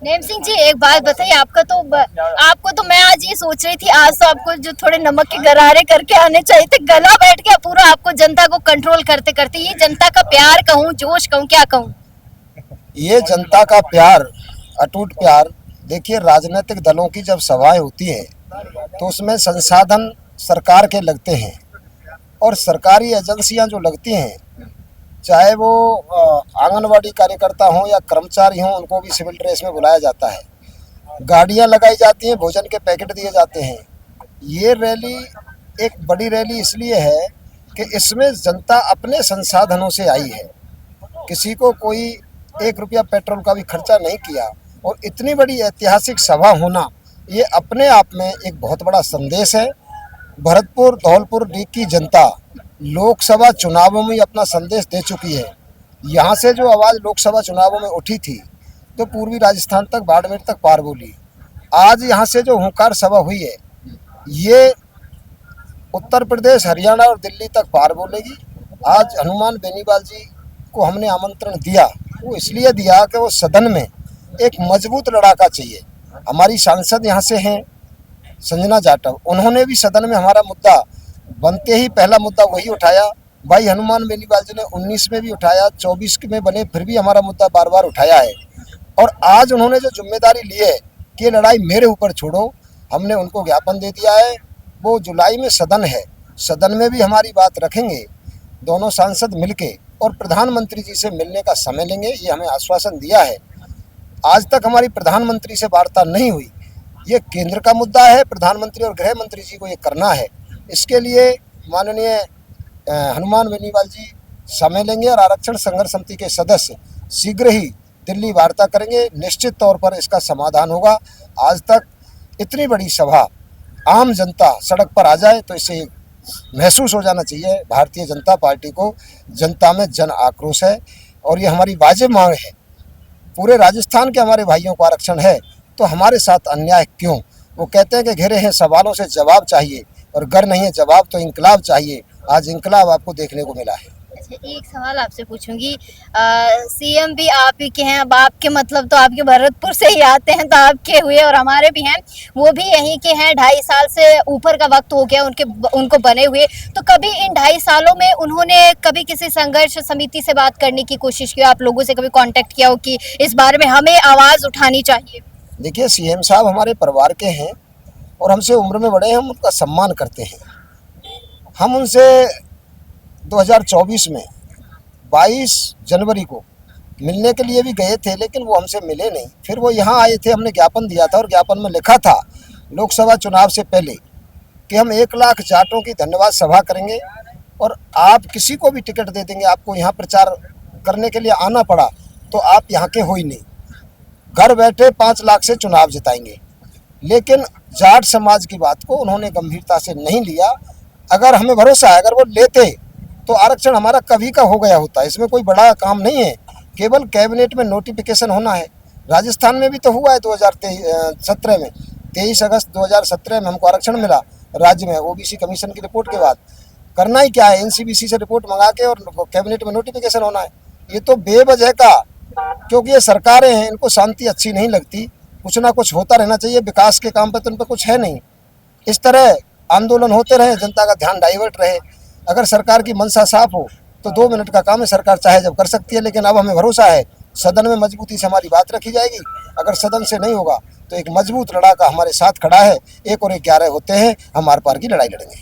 Name Singh ji, एक बात बताइए, आपको तो मैं आज ये सोच रही थी, आज तो आपको जो थोड़े नमक के गरारे करके आने चाहिए थे, गला बैठ गया पूरा आपको जनता को कंट्रोल करते करते। ये जनता का प्यार कहूँ, जोश कहूँ, क्या कहूँ? ये जनता का प्यार, अटूट प्यार। देखिए, राजनीतिक दलों की जब सभाएं होती हैं तो उसमें संसाधन सरकार के लगते हैं, और सरकारी एजेंसियां जो लगती हैं, चाहे वो आंगनवाड़ी कार्यकर्ता हों या कर्मचारी हों, उनको भी सिविल ड्रेस में बुलाया जाता है। गाड़ियां लगाई जाती हैं, भोजन के पैकेट दिए जाते हैं। ये रैली एक बड़ी रैली इसलिए है कि इसमें जनता अपने संसाधनों से आई है। किसी को कोई 1 रुपया पेट्रोल का भी खर्चा नहीं किया, और इतनी बड़ी ऐतिहासिक सभा होना ये अपने आप में एक बहुत बड़ा संदेश है। भरतपुर धौलपुर डीग की जनता लोकसभा चुनावों में अपना संदेश दे चुकी है। यहाँ से जो आवाज़ लोकसभा चुनावों में उठी थी तो पूर्वी राजस्थान तक, बाड़मेर तक पार बोली। आज यहाँ से जो हुंकार सभा हुई है, ये उत्तर प्रदेश, हरियाणा और दिल्ली तक पार बोलेगी। आज हनुमान बेनीवाल जी को हमने आमंत्रण दिया, वो इसलिए दिया कि वो सदन में एक मजबूत लड़ाका चाहिए। हमारी सांसद यहाँ से हैं संजना जाटव, उन्होंने भी सदन में हमारा मुद्दा बनते ही पहला मुद्दा वही उठाया। भाई हनुमान बेनीवाल जी ने 19 में भी उठाया, 24 में बने फिर भी हमारा मुद्दा बार बार उठाया है। और आज उन्होंने जो जिम्मेदारी ली है कि ये लड़ाई मेरे ऊपर छोड़ो, हमने उनको ज्ञापन दे दिया है। वो जुलाई में सदन है, सदन में भी हमारी बात रखेंगे, दोनों सांसद मिलके, और प्रधानमंत्री जी से मिलने का समय लेंगे, ये हमें आश्वासन दिया है। आज तक हमारी प्रधानमंत्री से वार्ता नहीं हुई। ये केंद्र का मुद्दा है, प्रधानमंत्री और गृह मंत्री जी को ये करना है। इसके लिए माननीय हनुमान बेनीवाल जी समय लेंगे, और आरक्षण संघर्ष समिति के सदस्य शीघ्र ही दिल्ली वार्ता करेंगे। निश्चित तौर पर इसका समाधान होगा। आज तक इतनी बड़ी सभा, आम जनता सड़क पर आ जाए तो इससे महसूस हो जाना चाहिए भारतीय जनता पार्टी को जनता में जन आक्रोश है, और ये हमारी वाजिब मांग है। पूरे राजस्थान के हमारे भाइयों को आरक्षण है, तो हमारे साथ अन्याय क्यों? वो कहते हैं कि घिरे हैं सवालों से जवाब चाहिए, और गर नहीं है जवाब तो इंकलाब चाहिए। आज इंकलाब आपको देखने को मिला है। अच्छा, एक सवाल आपसे पूछूंगी। सीएम भी आप ही के हैं, अब आपके मतलब तो आपके भरतपुर से ही आते हैं, तो आपके हुए और हमारे भी हैं, वो भी यहीं के हैं। 2.5 साल से ऊपर का वक्त हो गया उनको बने हुए। तो कभी इन 2.5 सालों में उन्होंने कभी किसी संघर्ष समिति से बात करने की कोशिश की? आप लोगों से कभी कांटेक्ट किया हो कि इस बारे में हमें आवाज उठानी चाहिए? देखिए, सीएम साहब हमारे परिवार के हैं और हमसे उम्र में बड़े हैं, हम उनका सम्मान करते हैं। हम उनसे 2024 में 22 जनवरी को मिलने के लिए भी गए थे, लेकिन वो हमसे मिले नहीं। फिर वो यहाँ आए थे, हमने ज्ञापन दिया था, और ज्ञापन में लिखा था लोकसभा चुनाव से पहले कि हम 1 लाख जाटों की धन्यवाद सभा करेंगे, और आप किसी को भी टिकट दे देंगे। आपको यहाँ प्रचार करने के लिए आना पड़ा तो आप यहाँ के हो ही नहीं, घर बैठे 5 लाख से चुनाव जिताएंगे। लेकिन जाट समाज की बात को उन्होंने गंभीरता से नहीं लिया। अगर हमें भरोसा है, अगर वो लेते तो आरक्षण हमारा कभी का हो गया होता। इसमें कोई बड़ा काम नहीं है, केवल कैबिनेट में नोटिफिकेशन होना है। राजस्थान में भी तो हुआ है 2017 में, 23 अगस्त 2017 में हमको आरक्षण मिला राज्य में, ओबीसी कमीशन की रिपोर्ट के बाद। करना ही क्या है, एनसीबीसी से रिपोर्ट मंगा के और कैबिनेट में नोटिफिकेशन होना है। ये तो बेवजह का, क्योंकि ये सरकारें हैं, इनको शांति अच्छी नहीं लगती, कुछ ना कुछ होता रहना चाहिए। विकास के काम पर तो उन पर कुछ है नहीं। इस तरह आंदोलन होते रहे, जनता का ध्यान डाइवर्ट रहे। अगर सरकार की मंशा साफ हो तो 2 मिनट का काम है, सरकार चाहे जब कर सकती है। लेकिन अब हमें भरोसा है सदन में मजबूती से हमारी बात रखी जाएगी। अगर सदन से नहीं होगा तो एक मजबूत लड़ाका हमारे साथ खड़ा है। 1 और 11 होते हैं, हम आर पार की लड़ाई लड़ेंगे।